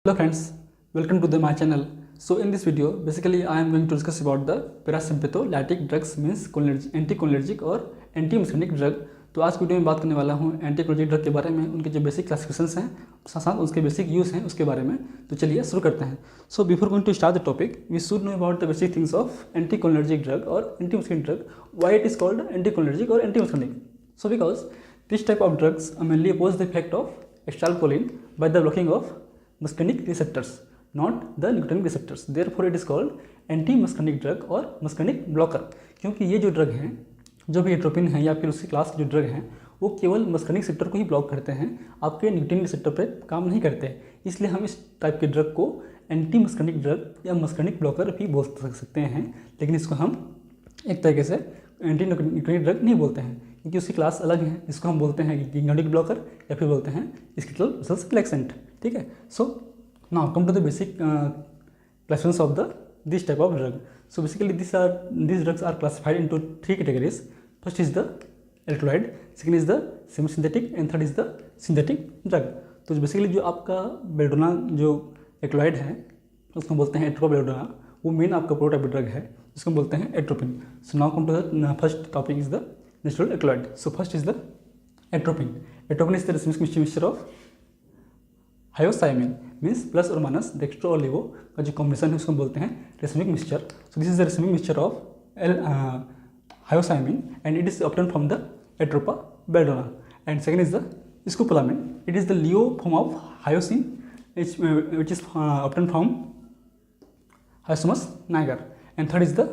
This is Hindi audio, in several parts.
Hello friends, welcome to my channel. So in this video, basically I am going to discuss about the parasympatholytic drugs means anticholinergic और antimuscarinic ड्रग। तो आज वीडियो में बात करने वाला हूँ एंटीकोलिनर्जिक ड्रग के बारे में, उनके जो बेसिक क्लासिफिकेशंस हैं, साथ साथ उसके बेसिक यूज़ हैं उसके बारे में। तो चलिए शुरू करते हैं। So before going to start the topic, we should know about the basic things of anticholinergic drug और antimuscarinic drug, why it is called anticholinergic और antimuscarinic. So because this type of drugs mainly oppose the effect of acetylcholine by the blocking of muscarinic receptors, not the nicotinic receptors. Therefore it is called anti-muscarinic drug और muscarinic blocker। क्योंकि ये जो ड्रग हैं, जो भी एट्रोपिन है या फिर उसी क्लास के जो ड्रग हैं, वो केवल मस्करिनिक रिसेप्टर को ही ब्लॉक करते हैं, आपके निकोटिनिक रिसेप्टर पे काम नहीं करते। इसलिए हम इस टाइप के ड्रग को एंटी मस्करिनिक ड्रग या मस्करिनिक ब्लॉकर भी बोल सकते हैं, लेकिन इसको हम एक तरीके से एंटी निकोटिनिक ड्रग नहीं बोलते हैं, क्योंकि उसकी क्लास अलग है। इसको हम बोलते हैं निकोटिनिक ब्लॉकर या फिर बोलते हैं स्केलेटल मसल्स रिलैक्सेंट। ठीक है। So now come to the basic classifications of the this type of drug. So basically these drugs are classified into three categories. First is the alkaloid, second is the semisynthetic and third is the synthetic drug. तो बेसिकली जो आपका बेलोडोना जो एक्लोइड है उसको बोलते हैं बेलोडोना, वो मेन आपका प्रोटाइप ड्रग है जिसको बोलते हैं atropine. So now come to the first topic is the natural alkaloid. So first is the atropine. Atropine is the racemic mixture of hyoscyamine means plus और माइनस डेक्स्ट्रो और लिवो का जो कॉम्बिनेशन है उसको बोलते हैं racemic mixture. So this is the racemic mixture of hyoscyamine and it is obtain from the Atropa belladonna. And second is the scopolamine, it is the levo form of hyoscine which is obtained from Hyoscine niger, and third is the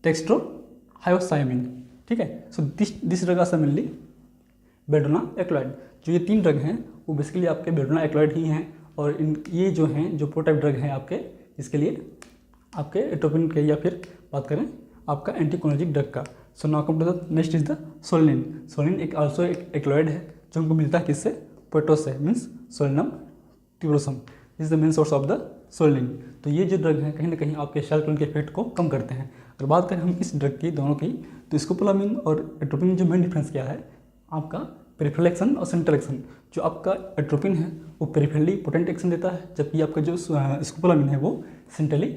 dextrohyoscine। ठीक है। So this drug are mainly belladonna alkaloid. जो ये तीन ड्रग हैं वो बेसिकली आपके बेलोडोना एक्लोइड ही हैं, और ये जो हैं जो प्रोटाइप ड्रग हैं आपके, इसके लिए आपके एट्रोपिन के या फिर बात करें आपका एंटीकोलिनर्जिक ड्रग का। So now come to the next is the solanine. Solanine एक आल्सो एक एक्लोइड है जो हमको मिलता है किससे, पोटोस से, means Solanum tuberosum is the main source of the solanine. तो ये जो ड्रग हैं कहीं ना कहीं आपके एक्साइटोलिन के इफेक्ट को कम करते हैं। अगर बात करें हम इस ड्रग की दोनों की, तो स्कोपोलामिन और एट्रोपिन में जो मेन डिफरेंस क्या है आपका पेरिफेरल एक्शन और सेंट्रल एक्शन। जो आपका एट्रोपिन है वो पेरिफेरली पोटेंट एक्शन देता है, जबकि आपका जो स्कोपोलामिन है वो सेंट्रली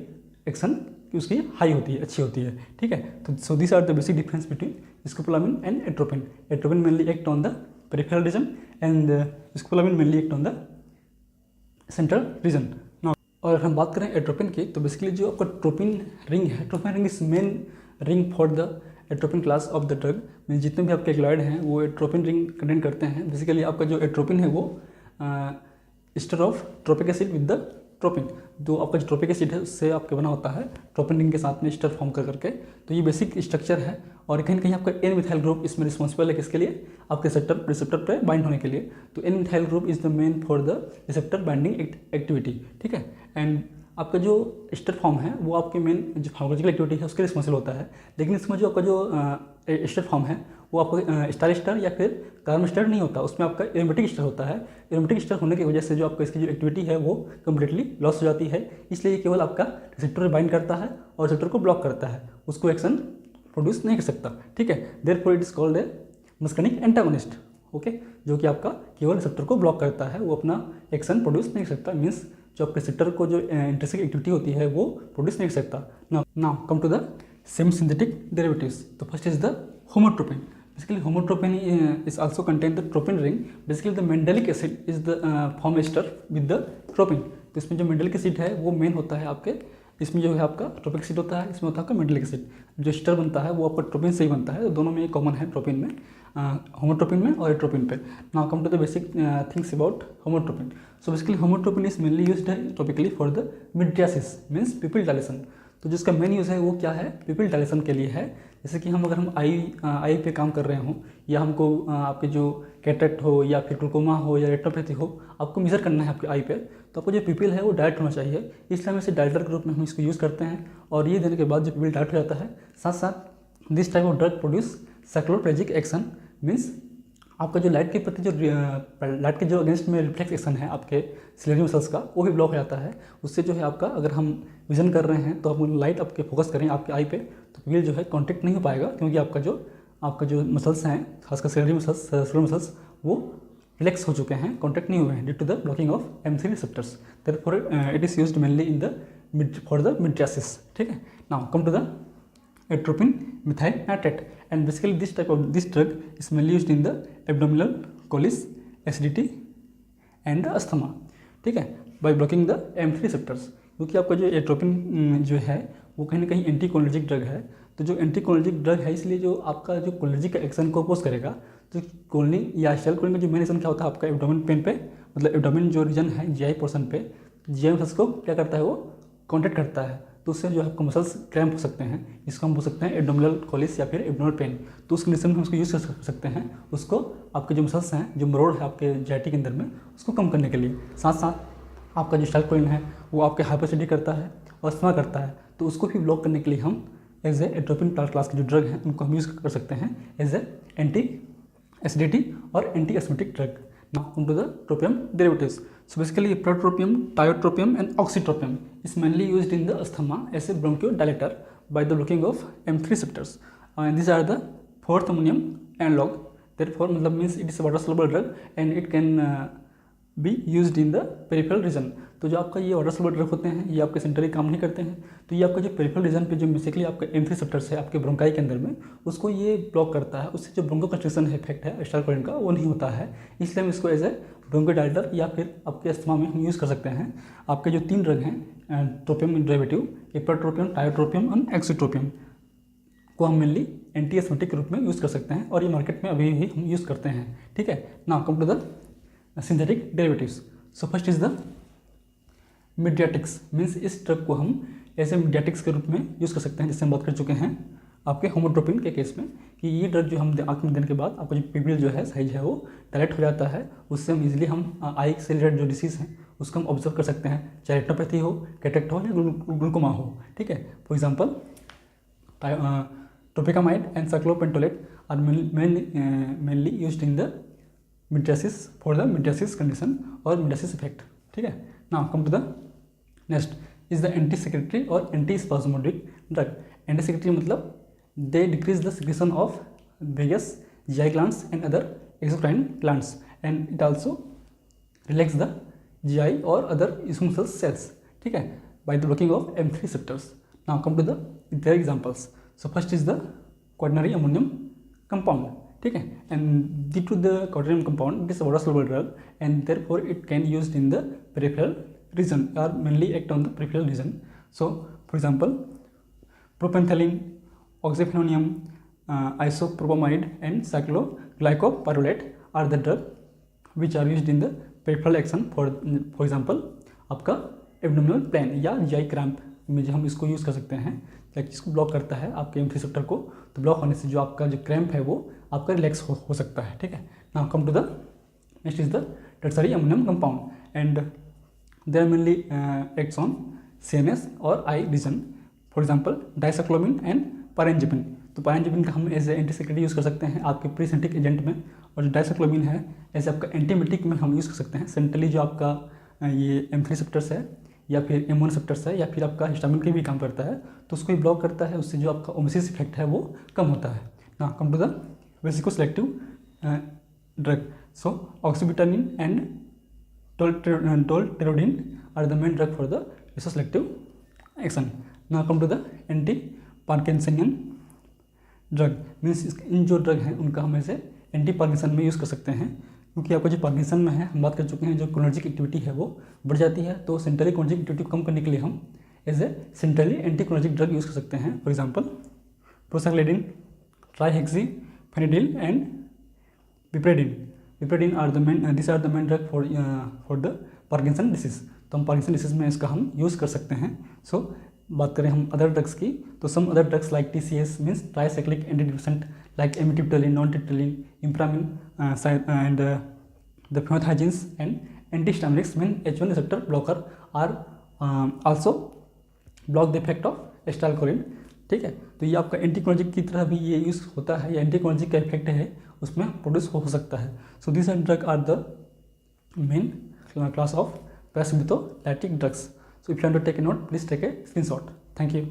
एक्शन की उसकी हाई होती है, अच्छी होती है। ठीक है। तो so this are the basic difference between scopolamine and atropine. Atropine mainly act on the peripheral region and scopolamine mainly act on the central region. और अगर हम बात करें एट्रोपिन की, तो बेसिकली जो आपका ट्रोपिन रिंग है, tropine ring is main ring for the atropine class of the drug. Mean जितने भी आपके एक्लोइड हैं वो एट्रोपिन रिंग कंटेन करते हैं। बेसिकली आपका जो एट्रोपिन है वो ester of tropic acid with the tropine, जो आपका जो ट्रोपिक एसिड है उससे आपके बना होता है ट्रोपिन रिंग के साथ में एस्टर फॉर्म कर करके। तो ये बेसिक स्ट्रक्चर है, और कहीं ना कहीं आपका एन मिथाइल ग्रुप इसमें रिस्पॉन्सिबल है किसके लिए, आपके रिसेप्टर पे बाइंड होने के लिए। तो N methyl group is the main for the receptor binding activity. ठीक है। एंड आपका जो एस्टर फॉर्म है वो आपके मेन जो फार्माकोलॉजिकल एक्टिविटी है उसके रिस्पॉन्सिबल होता है, लेकिन इसमें जो आपका जो एस्टर फॉर्म है वो आपका स्टार एस्टर या फिर कार्बन एस्टर नहीं होता, उसमें आपका एरोमेटिक एस्टर होता है। एरोमेटिक एस्टर होने की वजह से जो आपका इसकी जो एक्टिविटी है वो कम्प्लीटली लॉस हो जाती है, इसलिए ये केवल आपका रिसेप्टर बाइंड करता है और रिसेप्टर को ब्लॉक करता है, उसको एक्शन प्रोड्यूस नहीं कर सकता। ठीक है। Therefore it is called a muscarinic antagonist. Okay. जो कि आपका केवल रिसेप्टर को ब्लॉक करता है, वो अपना एक्शन प्रोड्यूस नहीं कर सकता, मीन्स जो आपके रिसेप्टर को जो इंट्रिंसिक एक्टिविटी होती है वो प्रोड्यूस नहीं कर सकता। Now come to the semisynthetic derivatives. तो first is the homatropine. Basically homatropine is also contain the tropine ring. Basically the mandelic acid is the form ester with the tropine. तो इसमें जो मेंडेलिक एसिड है वो मेन होता है आपके, इसमें जो है आपका ट्रोपिक एसिड होता है, इसमें होता है आपका मेंडेलिक एसिड। जो एस्टर बनता है वो आपका ट्रोपिन से ही बनता है, तो दोनों में कॉमन है ट्रोपिन में, होमोट्रोपिन में और एट्रोपिन पे। Now come to the basic things about homatropine. So basically homatropine is mainly used है topically for the mydriasis means pupil dilation. तो जिसका मेन यूज़ है वो क्या है, पिपिल डायलेशन के लिए है। जैसे कि अगर हम आई पे काम कर रहे हों, या हमको आपके जो कैटरेक्ट हो या फिर ग्लूकोमा हो या रेटिनोपैथी हो, आपको मेजर करना है आपके आई पे, तो आपको जो पिपिल है वो डायरेक्ट होना चाहिए। इसलिए हम इसे डायरेक्टर के रूप में हम इसको यूज़ करते हैं, और ये देने के बाद जो पिपिल डायरेक्ट हो जाता है, साथ साथ this type of drug produce cycloplegic action, means आपका जो लाइट के प्रति जो लाइट के जो अगेंस्ट में रिफ्लेक्स एक्शन है आपके सिलेरी मसल्स का, वो भी ब्लॉक हो जाता है। उससे जो है आपका, अगर हम विजन कर रहे हैं तो हम लाइट आपके फोकस करें आपके आई पे, तो पिपिल जो है कॉन्टेक्ट नहीं हो पाएगा, क्योंकि आपका जो मसल्स हैं, खासकर सिलेरी मसल्स वो रिलैक्स हो चुके हैं, कॉन्ट्रैक्ट नहीं हुए हैं due to the blocking of M3 receptors, therefore it is used mainly in the for the mydriasis. ठीक है, now come to the atropine methyl nitrate, and basically this drug is mainly used in the abdominal colic, acidity and asthma। ठीक है, by blocking the M3 receptors, क्योंकि आपका जो एट्रोपिन जो है वो कहीं ना कहीं एंटीकोलिनर्जिक ड्रग है। तो जो एंटीकोलिनर्जिक ड्रग है इसलिए जो आपका जो कोलिनर्जिक का एक्शन को अपोज करेगा, तो कोलिन या शेल कोलिन का जो मेन एक्शन क्या होता है आपका एब्डोमेन पेन पे, मतलब एब्डोमेन जो रीजन है जीआई पोर्शन पे, जीआई मसल्स को क्या करता है वो कॉन्ट्रैक्ट करता है, तो उससे जो आपको मसल्स क्रैम्प हो सकते हैं, इसको हम बोल सकते हैं एब्डोमिनल कोलिस या फिर एब्डोमिनल पेन। तो उस कंडीशन में हम उसको यूज़ कर सकते हैं, उसको आपके जो मसल्स हैं, जो मरोड़ है आपके जीआईटी के अंदर में, उसको कम करने के लिए। साथ साथ आपका जो स्टाइलकोलिन है वो आपके हाइपरसिटी करता है और अस्थमा करता है, तो उसको भी ब्लॉक करने के लिए हम एज ए एट्रोपिन क्लास के जो ड्रग हैं उनको हम यूज़ कर सकते हैं एज ए एंटी एसिडिटी और anti asthmatic drug. Now come to the tropium derivatives. So basically Ipratropium, Tiotropium and Oxytropium is mainly used in the asthma as a bronchodilator by the blocking of M3 receptors. And these are the 4th ammonium analog. Therefore मतलब means it is a water soluble drug and it can be used in the peripheral region। तो जो आपका ये वाटर सॉल्युबल ड्रग होते हैं ये आपके सेंटरी काम नहीं करते हैं, तो ये आपका जो पेरिफेरल रीजन पे जो बेसिकली आपका M3 रिसेप्टर्स है आपके ब्रोंकाई के अंदर में, उसको ये ब्लॉक करता है। उससे जो ब्रोंको कंस्ट्रिक्शन इफेक्ट है स्टाइलकोलिन का वो नहीं होता है, इसलिए हम इसको एज ए ब्रोंकोडाइलेटर या फिर आपके अस्थमा में हम यूज़ कर सकते हैं। आपके जो 3 ड्रग हैं ट्रोपियम डेरिवेटिव, इप्राट्रोपियम, टायोट्रोपियम और एक्सीट्रोपियम को हम मेनली एंटी एस्मेटिक के रूप में यूज़ कर सकते हैं और ये मार्केट में अभी भी हम यूज़ करते हैं। ठीक है, now come to the synthetic derivatives. So first is the mydriatics, means इस ड्रग को हम ऐसे मिड्रियाटिक्स के रूप में यूज़ कर सकते हैं, जिससे हम बात कर चुके हैं आपके होमोट्रोपिन के केस में, कि ये ड्रग जो हम आँख में देने के बाद आपका जो पिपिल जो है साइज है वो डायरेक्ट हो जाता है, उससे हम इजीली हम आई से रिलेटेड जो डिसीज़ हैं उसको हम ऑब्जर्व कर सकते हैं, चाहे रेटिनोपैथी हो, कैटरेक्ट हो या ग्लूकोमा हो। ठीक है, for example tropicamide and cyclopentolate are mainly used in the mydriasis for the mydriasis condition और मिड्रियासिस इफेक्ट। ठीक है, now come to the next is the antisecretory और एंटीस्पाज्मोडिक ड्रग। एंटीसेक्रेटरी मतलब they decrease the secretion of various GI glands and other exocrine glands and it also relax the GI or other muscle cells। ठीक है, by the blocking of M3 receptors। Now come to their examples। So first is the quaternary ammonium compound। ठीक है, and due to the quaternary compound it is a water soluble drug and therefore it can used in the peripheral region or mainly act on the peripheral region। So for example Propantheline, Oxyphenonium, Isopropamide and Cyclopentolate are the drug which are used in the peripheral action for example आपका एब्डोमिनल पेन या GI क्रैम्प में जो हम इसको यूज़ कर सकते हैं, जिसको ब्लॉक करता है आपके M3 रिसेप्टर को, तो ब्लॉक होने से जो आपका जो क्रैम्प है वो आपका रिलैक्स हो सकता है। ठीक है, now come to the next is the tertiary ammonium compound and they are mainly acts on CNS और eye region, for example dicyclomine and pirenzepine. तो पारेंजिपिन का हम एज ए एंटीसेक्रेटरी यूज़ कर सकते हैं आपके प्रीसेंटिक एजेंट में, और जो डाइसाइक्लोमिन है ऐसे आपका एंटीमेटिक में हम यूज़ कर सकते हैं। सेंट्रली जो आपका ये M3 रिसेप्टर्स है या फिर M1 रिसेप्टर्स है या फिर आपका हिस्टामिन के भी काम करता है, तो उसको भी ब्लॉक करता है, उससे जो आपका ओमेसिस इफेक्ट है वो कम होता है। Now come to the vesicoselective drug. So oxybutynin and tolterodine are the main drug for the vesicoselective action. Now come to the anti parkinsonian drug, means इन जो ड्रग हैं उनका हम ऐसे एंटी पार्किंसन में यूज़ कर सकते हैं, क्योंकि आपका जो पार्किंसन में है हम बात कर चुके हैं जो कोलिनर्जिक एक्टिविटी है वो बढ़ जाती है, तो सेंट्रली कोलिनर्जिक एक्टिविटी को कम करने के लिए हम as a centrally anti cholinergic drug use कर सकते हैं। For example procyclidine, trihexyphenidyl and biperiden are the main this are the main drug for the Parkinson disease. तो हम पार्किंसन डिसीज में इसका हम यूज़ कर सकते हैं। सो बात करें हम अदर ड्रग्स की, तो some other drugs like TCS means tricyclic antidepressant like amitriptyline, nortriptyline, imipramine and the phenothiazines and antihistaminics mean H1 receptor blocker are also block the effect of acetylcholine। ठीक है, तो ये आपका एंटीकोलिनर्जिक की तरह भी ये यूज़ होता है, या एंटीकोलिनर्जिक का इफेक्ट है उसमें प्रोड्यूस हो सकता है। So this drug are the main class of parasympatholytic drugs. So if you want to take a note, please take a screenshot। Thank you।